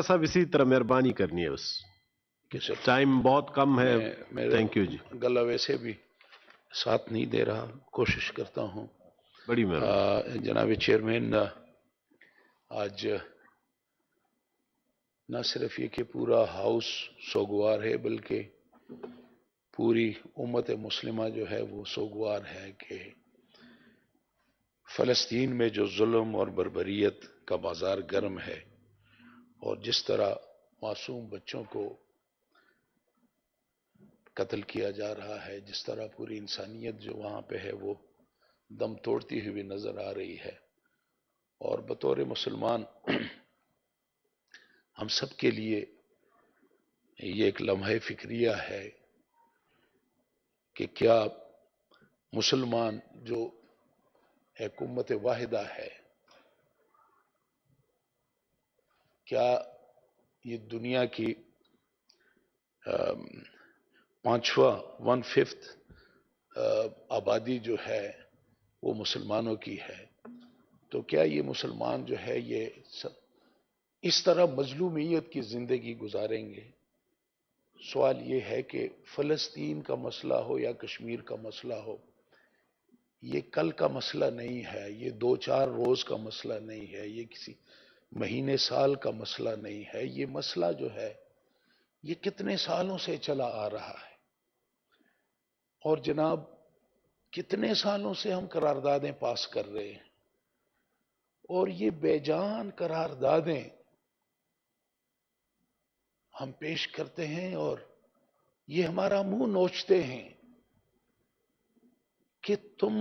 صاحب اسی طرح مہربانی کرنی ہے، بس ٹائم بہت کم ہے. میرا تھینک یو جی، گلا ویسے بھی ساتھ نہیں دے رہا، کوشش کرتا ہوں. بڑی مہربانی. جناب چیئرمین، آج نہ صرف یہ کہ پورا ہاؤس سوگوار ہے، بلکہ پوری امت مسلمہ جو ہے وہ سوگوار ہے کہ فلسطین میں جو ظلم اور بربریت کا بازار گرم ہے، اور جس طرح معصوم بچوں کو قتل کیا جا رہا ہے، جس طرح پوری انسانیت جو وہاں پہ ہے وہ دم توڑتی ہوئی نظر آ رہی ہے. اور بطور مسلمان ہم سب کے لیے یہ ایک لمحہ فکریہ ہے کہ کیا مسلمان جو ایک امت واحدہ ہے، کیا یہ دنیا کی پانچواں 1/5 آبادی جو ہے وہ مسلمانوں کی ہے، تو کیا یہ مسلمان جو ہے یہ اس طرح مظلومیت کی زندگی گزاریں گے؟ سوال یہ ہے کہ فلسطین کا مسئلہ ہو یا کشمیر کا مسئلہ ہو، یہ کل کا مسئلہ نہیں ہے، یہ 2-4 روز کا مسئلہ نہیں ہے، یہ کسی مہینے سال کا مسئلہ نہیں ہے. یہ مسئلہ جو ہے یہ کتنے سالوں سے چلا آ رہا ہے، اور جناب کتنے سالوں سے ہم قراردادیں پاس کر رہے ہیں، اور یہ بے جان قراردادیں ہم پیش کرتے ہیں اور یہ ہمارا منہ نوچتے ہیں کہ تم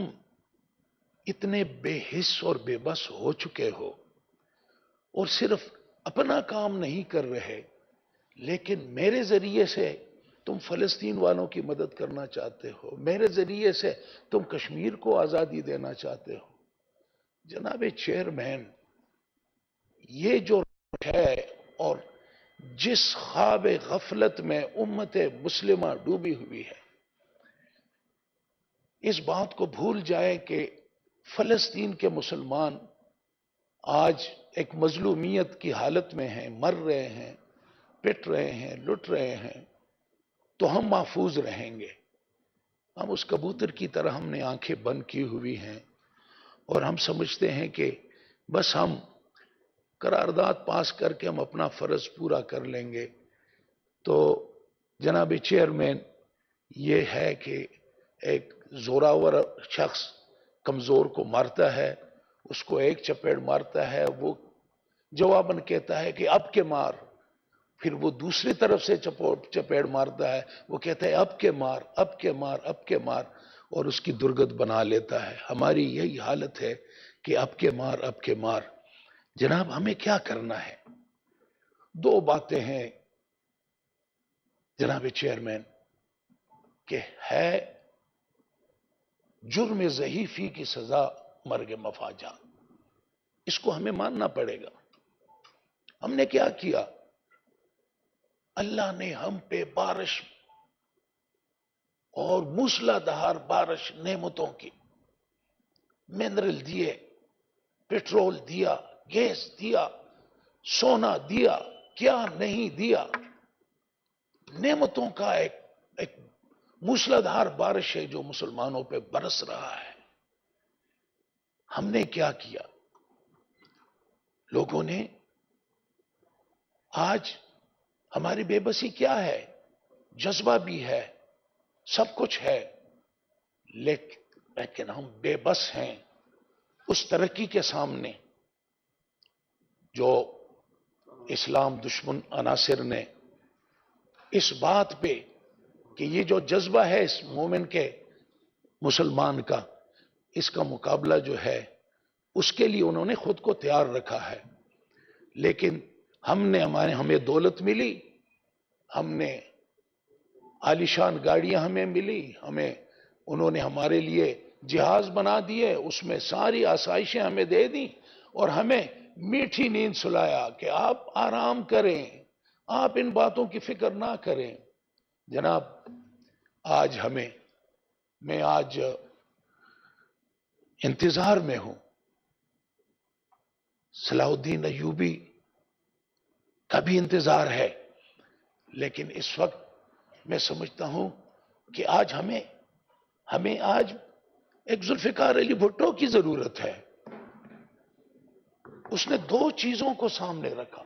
اتنے بے حس اور بے بس ہو چکے ہو، اور صرف اپنا کام نہیں کر رہے، لیکن میرے ذریعے سے تم فلسطین والوں کی مدد کرنا چاہتے ہو، میرے ذریعے سے تم کشمیر کو آزادی دینا چاہتے ہو. جناب چیئرمین، یہ جو ہے اور جس خواب غفلت میں امت مسلمہ ڈوبی ہوئی ہے، اس بات کو بھول جائے کہ فلسطین کے مسلمان آج ایک مظلومیت کی حالت میں ہیں، مر رہے ہیں، پٹ رہے ہیں، لٹ رہے ہیں، تو ہم محفوظ رہیں گے. ہم اس کبوتر کی طرح ہم نے آنکھیں بند کی ہوئی ہیں، اور ہم سمجھتے ہیں کہ بس ہم قرارداد پاس کر کے ہم اپنا فرض پورا کر لیں گے. تو جناب چیئرمین، یہ ہے کہ ایک زوراور شخص کمزور کو مارتا ہے، اس کو ایک چپیڑ مارتا ہے، وہ جواباً کہتا ہے کہ اب کے مار، پھر وہ دوسری طرف سے چپیڑ مارتا ہے، وہ کہتا ہے اب کے مار، اب کے مار، اب کے مار، اور اس کی درگت بنا لیتا ہے. ہماری یہی حالت ہے کہ اب کے مار، اب کے مار. جناب ہمیں کیا کرنا ہے؟ 2 باتیں ہیں جناب چیئرمین، کہ ہے جرم ضعیفی کی سزا مرگ مفاجا، اس کو ہمیں ماننا پڑے گا. ہم نے کیا کیا؟ اللہ نے ہم پہ بارش اور موسلادھار بارش نعمتوں کی، منرل دیے، پیٹرول دیا، گیس دیا، سونا دیا، کیا نہیں دیا. نعمتوں کا ایک موسلادھار بارش ہے جو مسلمانوں پہ برس رہا ہے. ہم نے کیا کیا؟ لوگوں نے آج ہماری بے بسی کیا ہے؟ جذبہ بھی ہے، سب کچھ ہے، لیکن ہم بے بس ہیں اس ترقی کے سامنے جو اسلام دشمن عناصر نے اس بات پہ کہ یہ جو جذبہ ہے اس مومن کے، مسلمان کا، اس کا مقابلہ جو ہے اس کے لیے انہوں نے خود کو تیار رکھا ہے. لیکن ہمیں دولت ملی، ہم نے عالیشان گاڑیاں ہمیں ملی، انہوں نے ہمارے لیے جہاز بنا دیے، اس میں ساری آسائشیں ہمیں دے دیں، اور ہمیں میٹھی نیند سلایا کہ آپ آرام کریں، آپ ان باتوں کی فکر نہ کریں. جناب آج میں آج انتظار میں ہوں. صلاح الدین ایوبی کا بھی انتظار ہے، لیکن اس وقت میں سمجھتا ہوں کہ آج ہمیں آج ایک ذوالفقار علی بھٹو کی ضرورت ہے۔ اس نے دو چیزوں کو سامنے رکھا،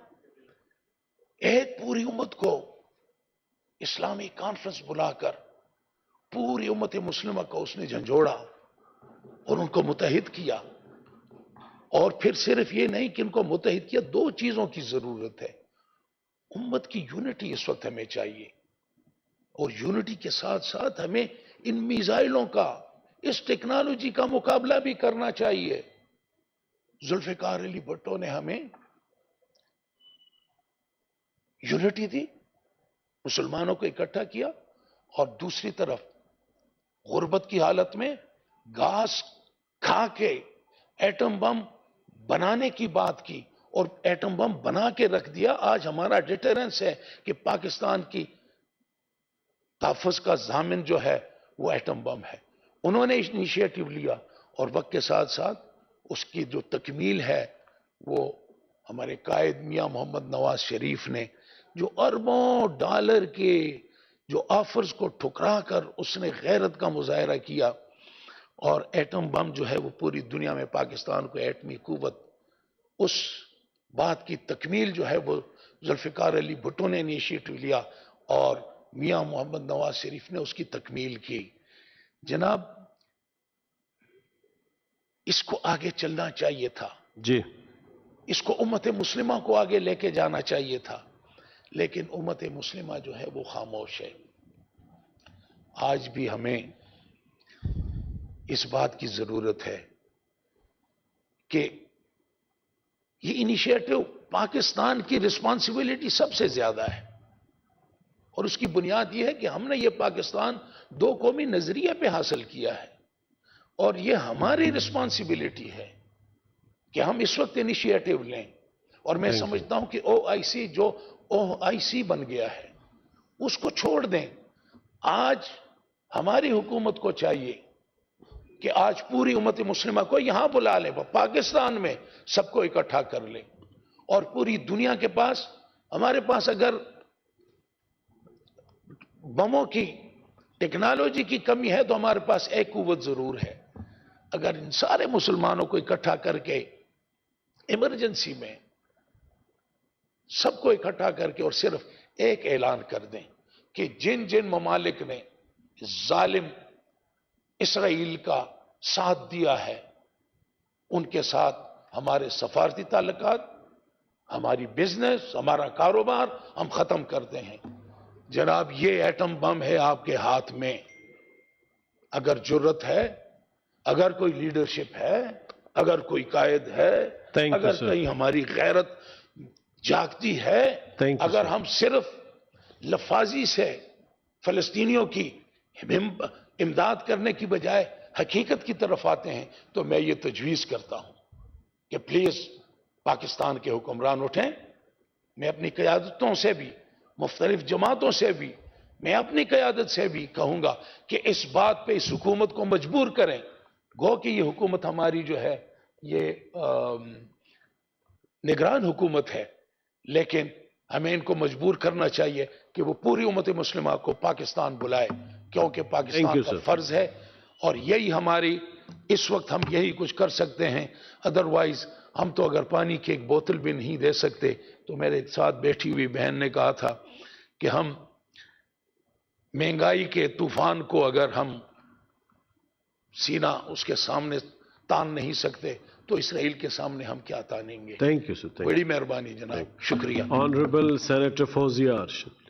ایک پوری امت کو اسلامی کانفرنس بلا کر پوری امت مسلمہ کو اس نے جھنجھوڑا اور ان کو متحد کیا، اور پھر صرف یہ نہیں کہ ان کو متحد کیا، دو چیزوں کی ضرورت ہے۔ امت کی یونٹی اس وقت ہمیں چاہیے، اور یونٹی کے ساتھ ساتھ ہمیں ان میزائلوں کا، اس ٹیکنالوجی کا مقابلہ بھی کرنا چاہیے۔ ذوالفقار علی بھٹو نے ہمیں یونٹی دی، مسلمانوں کو اکٹھا کیا، اور دوسری طرف غربت کی حالت میں گھاس کھا کے ایٹم بم بنانے کی بات کی، اور ایٹم بم بنا کے رکھ دیا۔ آج ہمارا ڈیٹرنس ہے کہ پاکستان کی تحفظ کا ضامن جو ہے وہ ایٹم بم ہے۔ انہوں نے انیشیٹو لیا، اور وقت کے ساتھ ساتھ اس کی جو تکمیل ہے وہ ہمارے قائد میاں محمد نواز شریف نے، جو اربوں ڈالر کے جو آفرز کو ٹھکرا کر اس نے غیرت کا مظاہرہ کیا، اور ایٹم بم جو ہے وہ پوری دنیا میں پاکستان کو ایٹمی قوت، اس بات کی تکمیل جو ہے وہ ذوالفقار علی بھٹو نے انیشیٹو لیا، اور میاں محمد نواز شریف نے اس کی تکمیل کی۔ جناب، اس کو آگے چلنا چاہیے تھا، جی اس کو امت مسلمہ کو آگے لے کے جانا چاہیے تھا، لیکن امت مسلمہ جو ہے وہ خاموش ہے۔ آج بھی ہمیں اس بات کی ضرورت ہے کہ یہ انیشیٹو پاکستان کی رسپانسبلٹی سب سے زیادہ ہے، اور اس کی بنیاد یہ ہے کہ ہم نے یہ پاکستان دو قومی نظریے پہ حاصل کیا ہے، اور یہ ہماری رسپانسبلٹی ہے کہ ہم اس وقت انیشیٹو لیں۔ اور میں سمجھتا ہوں کہ OIC جو OIC بن گیا ہے اس کو چھوڑ دیں۔ آج ہماری حکومت کو چاہیے کہ آج پوری امت مسلمہ کو یہاں بلا لیں، وہ پاکستان میں سب کو اکٹھا کر لیں، اور پوری دنیا کے پاس، ہمارے پاس اگر بموں کی ٹیکنالوجی کی کمی ہے تو ہمارے پاس ایک قوت ضرور ہے۔ اگر ان سارے مسلمانوں کو اکٹھا کر کے ایمرجنسی میں سب کو اکٹھا کر کے اور صرف ایک اعلان کر دیں کہ جن جن ممالک نے ظالم اسرائیل کا ساتھ دیا ہے ان کے ساتھ ہمارے سفارتی تعلقات، ہماری بزنس، ہمارا کاروبار ہم ختم کرتے ہیں۔ جناب، یہ ایٹم بم ہے آپ کے ہاتھ میں، اگر جرت ہے، اگر کوئی لیڈرشپ ہے، اگر کوئی قائد ہے، اگر کہیں ہماری غیرت جاگتی ہے، اگر ہم صرف لفاظی سے فلسطینیوں کی امداد کرنے کی بجائے حقیقت کی طرف آتے ہیں، تو میں یہ تجویز کرتا ہوں کہ پلیز پاکستان کے حکمران اٹھیں۔ میں اپنی قیادتوں سے بھی، مختلف جماعتوں سے بھی، میں اپنی قیادت سے بھی کہوں گا کہ اس بات پہ اس حکومت کو مجبور کریں۔ گو کہ یہ حکومت ہماری جو ہے یہ نگران حکومت ہے، لیکن ہمیں ان کو مجبور کرنا چاہیے کہ وہ پوری امت مسلمہ کو پاکستان بلائے، کیونکہ پاکستان کا فرض ہے، اور یہی ہماری اس وقت ہم یہی کچھ کر سکتے ہیں۔ ادروائز ہم تو اگر پانی کی ایک بوتل بھی نہیں دے سکتے، تو میرے ساتھ بیٹھی ہوئی بہن نے کہا تھا کہ ہم مہنگائی کے طوفان کو اگر ہم سینہ اس کے سامنے تان نہیں سکتے تو اسرائیل کے سامنے ہم کیا تانیں گے۔ تھینک یو سر، بڑی مہربانی جناب، شکریہ۔ Honourable senator Fauzia Arshad.